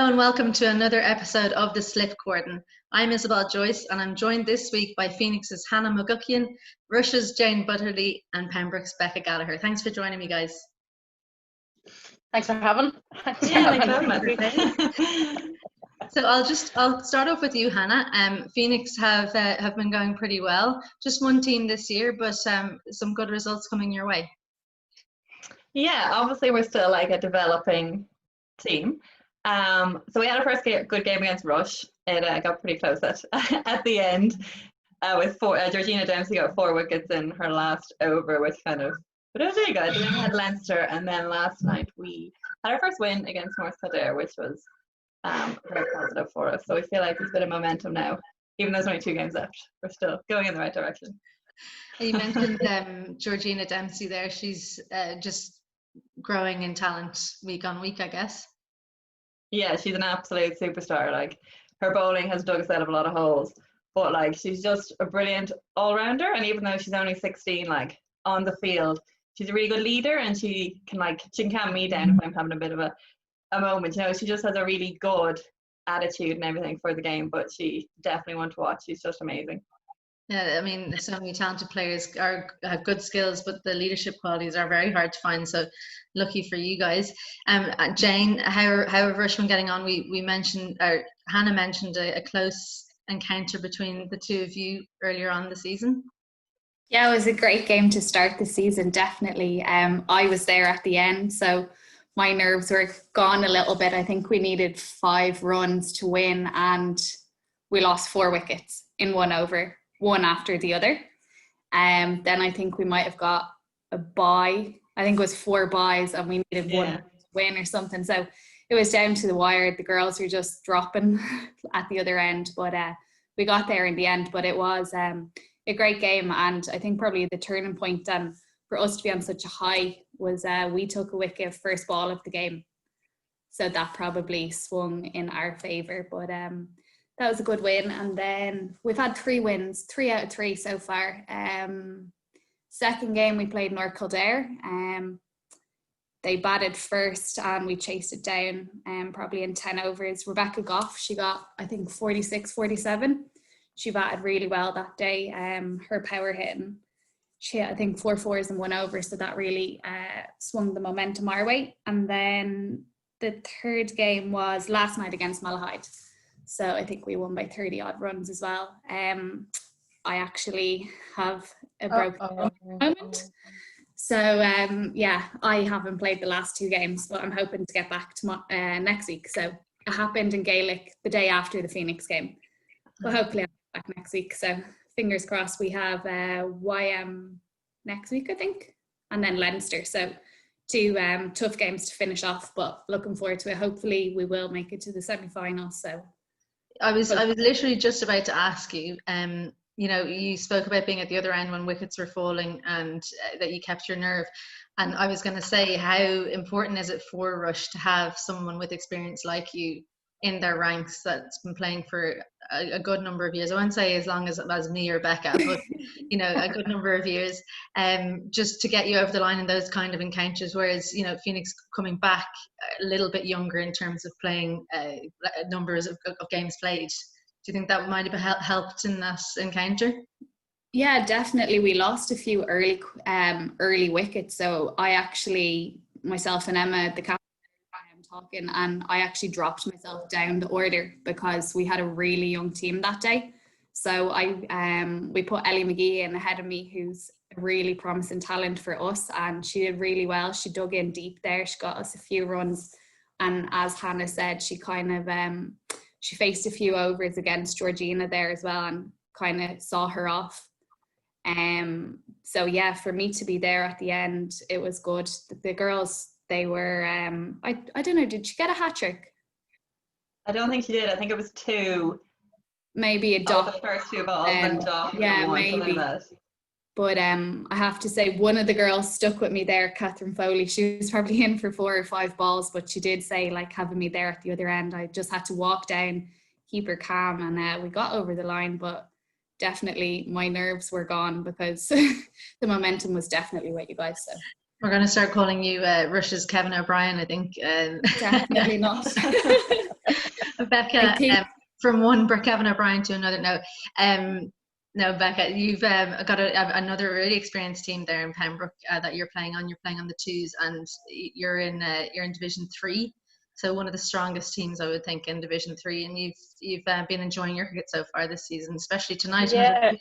and welcome to another episode of The Slip Cordon. I'm Isabel Joyce and I'm joined this week by Phoenix's Hannah McGuckian, Russia's Jane Butterly and Pembroke's Becca Gallagher. Thanks for joining me, guys. Thanks for having. So I'll start off with you, Hannah. Phoenix have been going pretty well. Just one team this year, but some good results coming your way. Yeah, obviously we're still like a developing team. So we had our first good game against Rush. It got pretty close at the end. With Georgina Dempsey got 4 wickets in her last over, which kind of, but it was really good. And then we had Leinster, and then last night we had our first win against North Kildare, which was very positive for us. So we feel like there's a bit of momentum now, even though there's only 2 games left. We're still going in the right direction. You mentioned Georgina Dempsey there. She's just growing in talent week on week, I guess. Yeah, she's an absolute superstar. Like, her bowling has dug us out of a lot of holes, but like she's just a brilliant all-rounder. And even though she's only 16, like on the field, she's a really good leader, and she can calm me down if I'm having a bit of a moment. You know, she just has a really good attitude and everything for the game. But she definitely one to watch. She's just amazing. Yeah, I mean, so many talented players have good skills, but the leadership qualities are very hard to find. So, lucky for you guys. Jane, how are Rushman getting on? We mentioned, or Hannah mentioned, a close encounter between the two of you earlier on in the season. Yeah, it was a great game to start the season. Definitely. I was there at the end, so my nerves were gone a little bit. I think we needed 5 runs to win, and we lost 4 wickets in 1 over. One after the other. Then I think we might have got a bye. I think it was 4 byes and we needed 1 to win or something. So it was down to the wire. The girls were just dropping at the other end, but we got there in the end. But it was a great game, and I think probably the turning point for us to be on such a high was we took a wicket first ball of the game. So that probably swung in our favour. But that was a good win. And then we've had 3 wins, 3 out of 3 so far. Second game we played North Kildare. They batted first and we chased it down probably in 10 overs. Rebecca Goff, she got, I think, 46, 47. She batted really well that day. Her power hitting, she hit, I think, 4 fours and 1 over. So that really swung the momentum our way. And then the third game was last night against Malahide. So I think we won by 30 odd runs as well. I actually have a broken moment. So I haven't played the last 2 games, but I'm hoping to get back to next week. So it happened in Gaelic the day after the Phoenix game. But hopefully I'll be back next week. So fingers crossed. We have YM next week, I think, and then Leinster. So 2 tough games to finish off, but looking forward to it. Hopefully we will make it to the semi-finals. So I was literally just about to ask you, you spoke about being at the other end when wickets were falling and that you kept your nerve. And I was going to say, how important is it for Rush to have someone with experience like you in their ranks that's been playing for a good number of years? I won't say as long as me or Becca, but a good number of years, just to get you over the line in those kind of encounters. Whereas Phoenix coming back a little bit younger in terms of playing numbers of games played. Do you think that might have helped in that encounter? Yeah, definitely. We lost a few early wickets. So I actually, myself and Emma, the captain, talking, and I actually dropped myself down the order because we had a really young team that day. So we put Ellie McGee in ahead of me, who's a really promising talent for us, and she did really well. She dug in deep there. She got us a few runs, and as Hannah said, she kind of she faced a few overs against Georgina there as well and kind of saw her off. So yeah, for me to be there at the end, it was good. The girls, they were, I don't know, did she get a hat trick? I don't think she did. I think it was 2. Maybe a dot. The first 2 balls and dot. Yeah, maybe. But I have to say, one of the girls stuck with me there, Catherine Foley. She was probably in for 4 or 5 balls, but she did say, like, having me there at the other end, I just had to walk down, keep her calm, and we got over the line. But definitely my nerves were gone because the momentum was definitely with you guys. So we're going to start calling you Rush's Kevin O'Brien, I think. Definitely not. Becca, from one Kevin O'Brien to another. No, Becca, you've got another really experienced team there in Pembroke that you're playing on. You're playing on the twos, and you're in Division 3. So one of the strongest teams, I would think, in Division 3. And you've been enjoying your cricket so far this season, especially tonight. Yeah.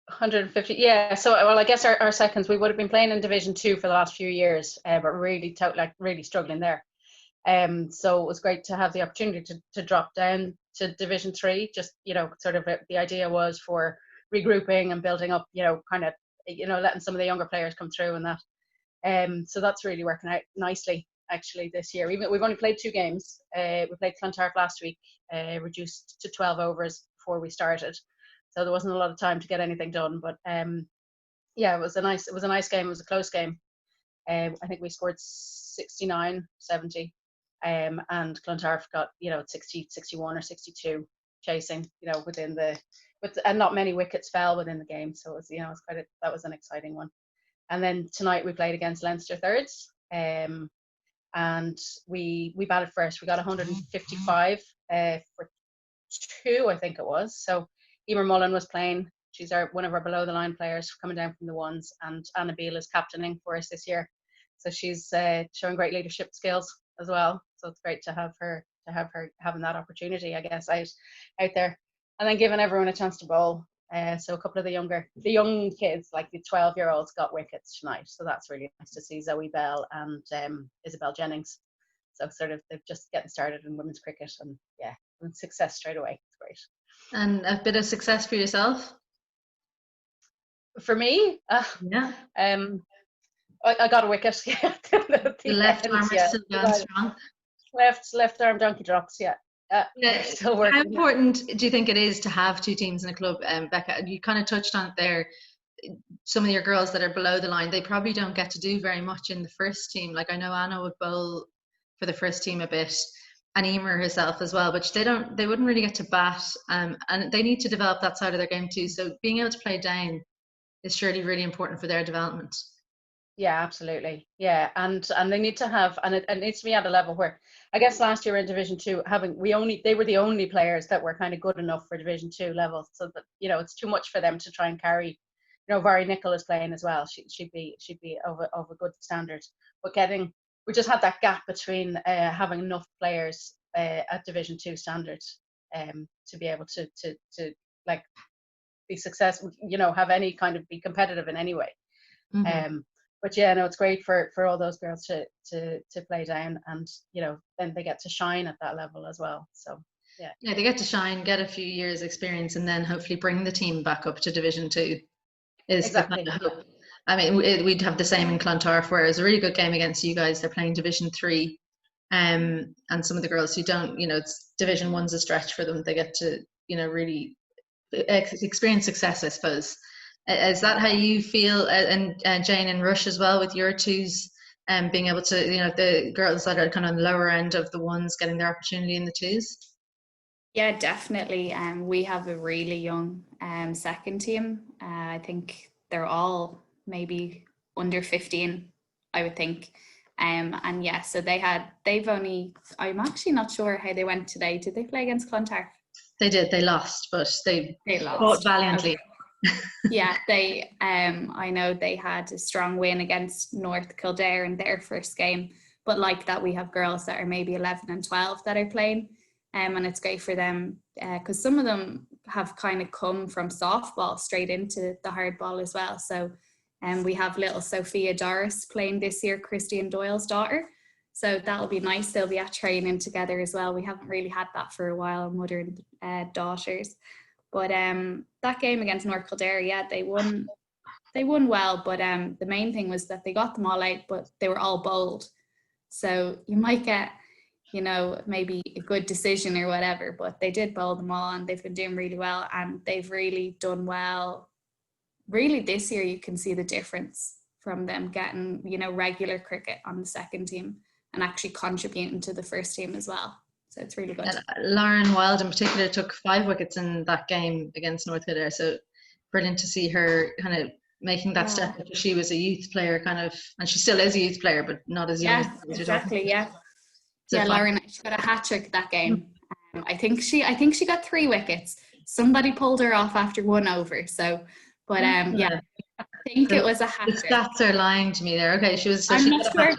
150. Yeah. So, well, I guess our seconds, we would have been playing in Division 2 for the last few years, but really struggling there. So it was great to have the opportunity to drop down to Division 3. Just, sort of the idea was for regrouping and building up, kind of, letting some of the younger players come through and that. So that's really working out nicely, actually, this year. We've only played 2 games. We played Clontarf last week, reduced to 12 overs before we started. So there wasn't a lot of time to get anything done. But yeah, it was a nice game. It was a close game. I think we scored 69, 70. And Clontarf got 60, 61 or 62 chasing and not many wickets fell within the game, so it was that was an exciting one. And then tonight we played against Leinster thirds, and we batted first. We got 155 for 2, I think it was. So Emer Mullen was playing. She's one of our below the line players coming down from the ones, and Anna Beale is captaining for us this year, so she's showing great leadership skills as well. So it's great to have her having that opportunity, I guess, out there, and then giving everyone a chance to bowl. So a couple of the young kids, like the 12-year-olds, got wickets tonight. So that's really nice to see. Zoe Bell and Isabel Jennings. So sort of they're just getting started in women's cricket, and success straight away. It's great. And a bit of success for yourself? For me, yeah. I got a wicket. The left arm is still going strong. Left arm donkey drops. Still working. How important do you think it is to have 2 teams in a club, Becca? You kind of touched on it there. Some of your girls that are below the line, they probably don't get to do very much in the first team. Like I know Anna would bowl for the first team a bit, and Emer herself as well, but they wouldn't really get to bat, and they need to develop that side of their game too. So being able to play down is surely really important for their development. Yeah, absolutely. Yeah, and they need to have, and it needs to be at a level where, I guess last year in Division 2, they were the only players that were kind of good enough for Division 2 level, so that it's too much for them to try and carry. Vari Nicol is playing as well. She'd be of a good standard, but we just had that gap between having enough players at Division 2 standard to be able to like be successful, have any kind of be competitive in any way. Mm-hmm. But it's great for all those girls to play down, and then they get to shine at that level as well. So yeah, they get to shine, get a few years experience, and then hopefully bring the team back up to Division 2 is exactly the kind of hope. I mean, we'd have the same in Clontarf, where it was a really good game against you guys. They're playing Division 3, and some of the girls who don't, it's Division 1's a stretch for them. They get to really experience success, I suppose. Is that how you feel, and Jane and Rush as well, with your twos, being able to, the girls that are kind of on the lower end of the ones getting their opportunity in the twos? Yeah, definitely. We have a really young second team. I think they're all maybe under 15, I would think. And yeah, so I'm actually not sure how they went today. Did they play against Clontarf? They did. They lost, but they lost. Fought valiantly. Okay. Yeah, they I know they had a strong win against North Kildare in their first game, but like that we have girls that are maybe 11 and 12 that are playing, and it's great for them because some of them have kind of come from softball straight into the hardball as well. So we have little Sophia Doris playing this year, Christian Doyle's daughter, so that'll be nice. They'll be at training together as well. We haven't really had that for a while, mother and daughters. But that game against North Kildare, yeah, they won well, but the main thing was that they got them all out, but they were all bowled. So you might get, maybe a good decision or whatever, but they did bowl them all, and they've been doing really well, and they've really done well. Really this year you can see the difference from them getting, regular cricket on the second team and actually contributing to the first team as well. So it's really good. Lauren Wild in particular took 5 wickets in that game against North Kildare. So brilliant to see her kind of making that step. She was a youth player kind of, and she still is a youth player, but not as young as exactly, yeah. Yeah, Lauren, she got a hat trick that game. I think she got 3 wickets. Somebody pulled her off after 1 over. So, but yeah, I think it was a hat trick. The stats are lying to me there. Okay, I'm not sure.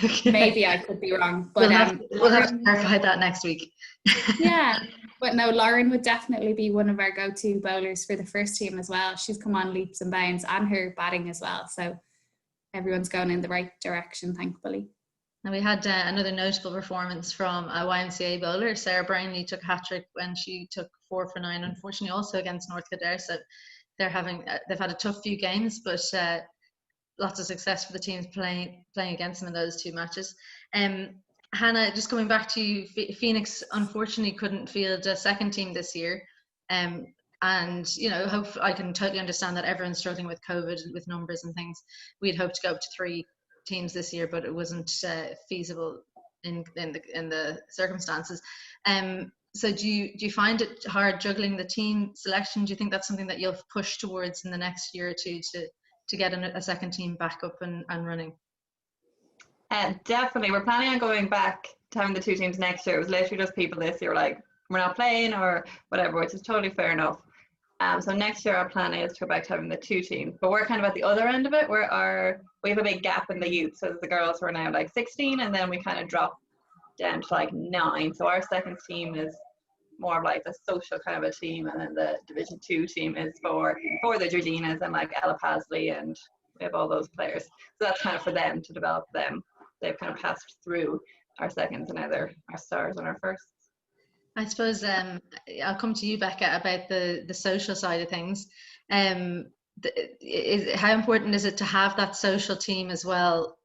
Okay. Maybe I could be wrong, but we'll have to clarify that next week. Yeah, but no, Lauren would definitely be one of our go-to bowlers for the first team as well. She's come on leaps and bounds, and her batting as well. So everyone's going in the right direction, thankfully. And we had another notable performance from a YMCA bowler. Sarah Brownlee took a hat-trick when she took 4 for 9, unfortunately also against North Kildare. So they've had a tough few games, but lots of success for the teams playing against them in those 2 matches. Hannah, just coming back to you, Phoenix unfortunately couldn't field a second team this year. And I can totally understand that everyone's struggling with COVID, with numbers and things. We'd hoped to go up to 3 teams this year, but it wasn't feasible in the circumstances. So do you find it hard juggling the team selection? Do you think that's something that you'll push towards in the next year or two to get a second team back up and running? Definitely. We're planning on going back to having the 2 teams next year. It was literally just people this year like, we're not playing or whatever, which is totally fair enough. So next year our plan is to go back to having the 2 teams, but we're kind of at the other end of it where we have a big gap in the youth. So the girls who are now like 16, and then we kind of drop down to like 9. So our second team is more of like a social kind of a team, and then the Division 2 team is for the Georginas and like Ella Pasley, and we have all those players. So that's kind of for them to develop them. They've kind of passed through our seconds, and now they're our stars and our firsts. I suppose I'll come to you, Becca, about the social side of things. How important is it to have that social team as well?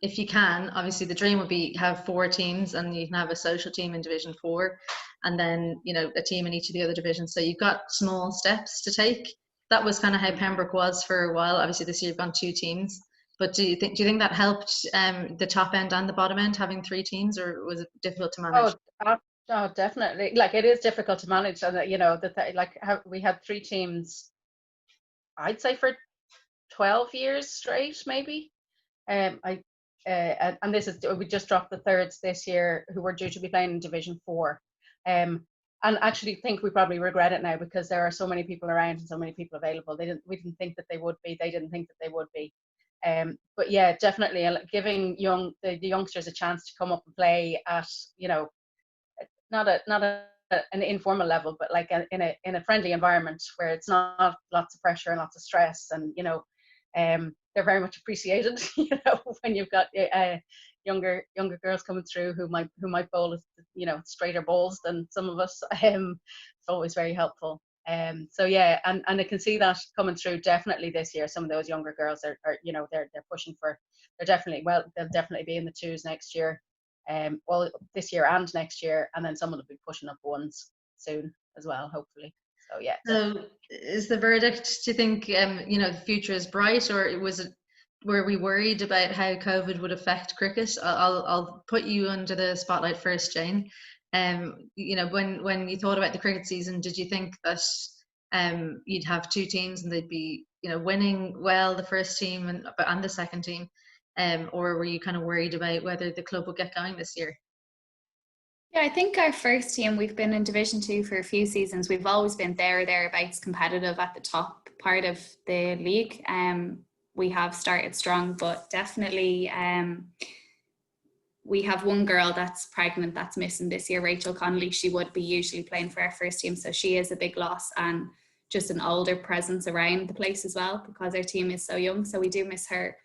If you can, obviously the dream would be have 4 teams, and you can have a social team in Division 4, and then a team in each of the other divisions. So you've got small steps to take. That was kind of how Pembroke was for a while. Obviously this year you've gone 2 teams. But do you think that helped the top end and the bottom end having 3 teams, or was it difficult to manage? Oh, definitely. Like, it is difficult to manage, and we had 3 teams, I'd say for 12 years straight, maybe. And we just dropped the thirds this year, who were due to be playing in Division 4. And actually think we probably regret it now, because there are so many people around and so many people available. We didn't think that they would be. They didn't think that they would be. But yeah, definitely giving the youngsters a chance to come up and play at not an informal level, but like in a friendly environment where it's not lots of pressure and lots of stress, and they're very much appreciated. When you've got younger girls coming through who might bowl straighter balls than some of us. It's always very helpful. So yeah, and I can see that coming through definitely this year. Some of those younger girls are they're pushing for, they'll definitely be in the 2s next year. Well, this year and next year, and then someone will be pushing up 1s soon as well, hopefully. So yeah. So is the verdict, do you think the future is bright, or were we worried about how COVID would affect cricket? I'll put you under the spotlight first, Jane. When you thought about the cricket season, did you think that you'd have 2 teams and they'd be winning well, the first team and the second team, or were you kind of worried about whether the club would get going this year? Yeah, I think our first team, we've been in Division 2 for a few seasons. We've always been thereabouts competitive at the top part of the league. We have started strong, but definitely we have 1 girl that's pregnant that's missing this year, Rachel Connolly. She would be usually playing for our first team, so she is a big loss, and just an older presence around the place as well, because our team is so young. So we do miss her.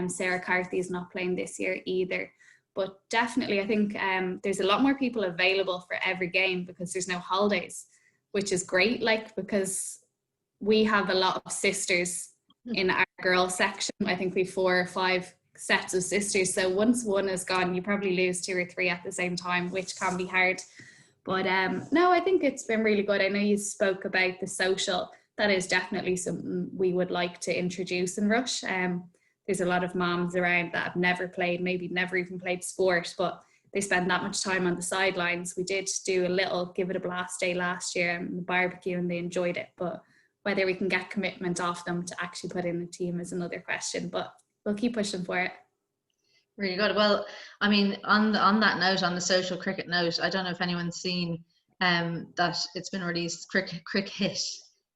Sarah Carthy is not playing this year either. But definitely, I think there's a lot more people available for every game because there's no holidays, which is great. Because we have a lot of sisters in our girls section. I think we have 4 or 5 sets of sisters. So once one is gone, you probably lose 2 or 3 at the same time, which can be hard. But no, I think it's been really good. I know you spoke about the social. That is definitely something we would like to introduce in Rush. There's a lot of moms around that have never played, maybe never even played sport, but they spend that much time on the sidelines. We did do a little Give It a Blast day last year and the barbecue, and they enjoyed it. But whether we can get commitment off them to actually put in the team is another question, but we'll keep pushing for it. Really good. Well, I mean, on that note, on the social cricket note, I don't know if anyone's seen that it's been released, Crick Hit.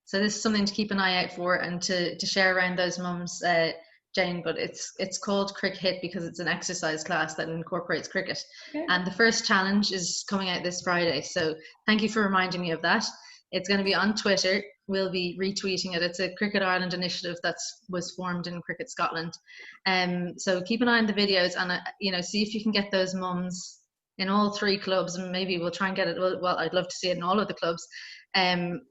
So this is something to keep an eye out for and to share around those mums, Jane. But it's called Crick Hit because it's an exercise class that incorporates cricket. Okay. And the first challenge is coming out this Friday. So thank you for reminding me of that. It's going to be on Twitter. We'll be retweeting it. It's a Cricket Ireland initiative that was formed in Cricket Scotland. So keep an eye on the videos and see if you can get those mums in all 3 clubs, and maybe we'll try and get it. Well, I'd love to see it in all of the clubs. Trying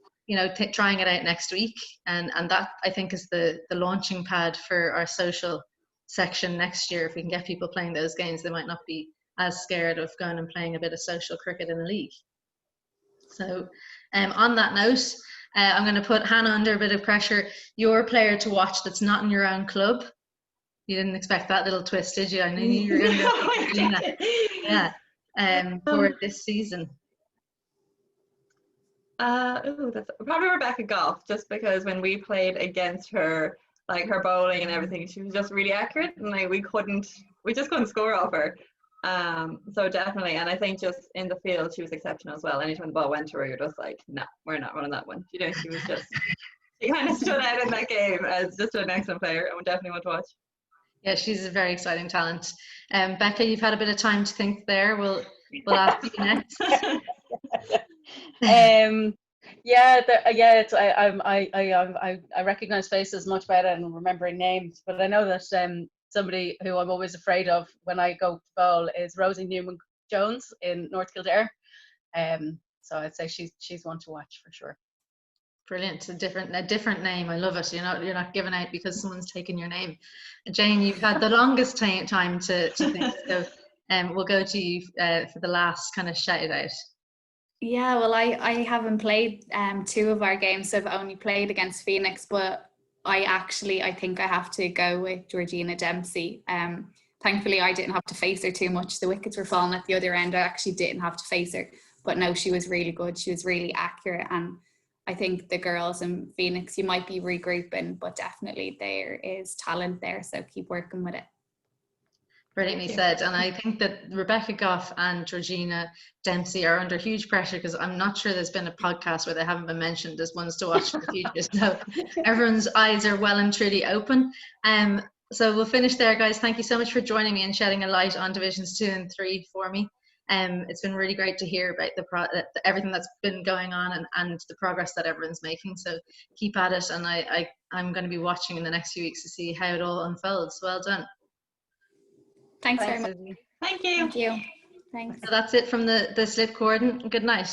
it out next week, and that I think is the launching pad for our social section next year. If we can get people playing those games, they might not be as scared of going and playing a bit of social cricket in a league. So on that note, I'm going to put Hannah under a bit of pressure. Your player to watch that's not in your own club. You didn't expect that little twist, did you? I knew you were going to go for Gina. Yeah, for this season. That's probably Rebecca Goff, just because when we played against her, like her bowling and everything, she was just really accurate, and like we just couldn't score off her. So definitely, and I think just in the field she was exceptional as well. Anytime the ball went to her, you're just like, no, we're not running that one. She kind of stood out in that game as just an excellent player, and we definitely want to watch. Yeah, she's a very exciting talent. Becca, you've had a bit of time to think there. We'll ask you next. I recognize faces much better than remembering names, but I know that somebody who I'm always afraid of when I go to bowl is Rosie Newman-Jones in North Kildare. So I'd say she's one to watch for sure. Brilliant. A different name. I love it. You're not giving out because someone's taken your name. Jane, you've had the longest time to think, so we'll go to you for the last kind of shout out. Yeah, well, I haven't played 2 of our games, so I've only played against Phoenix, but I think I have to go with Georgina Dempsey. Thankfully, I didn't have to face her too much. The wickets were falling at the other end. I actually didn't have to face her, but no, she was really good. She was really accurate, and I think the girls in Phoenix, you might be regrouping, but definitely there is talent there, so keep working with it. Brilliantly said. And I think that Rebecca Goff and Georgina Dempsey are under huge pressure because I'm not sure there's been a podcast where they haven't been mentioned as ones to watch for the future. So everyone's eyes are well and truly open. So we'll finish there, guys. Thank you so much for joining me and shedding a light on Divisions 2 and 3 for me. It's been really great to hear about everything that's been going on and the progress that everyone's making. So keep at it, and I'm going to be watching in the next few weeks to see how it all unfolds. Well done. Thanks very much. Thank you. Thank you. Thanks. So that's it from the Slit Cordon. Good night.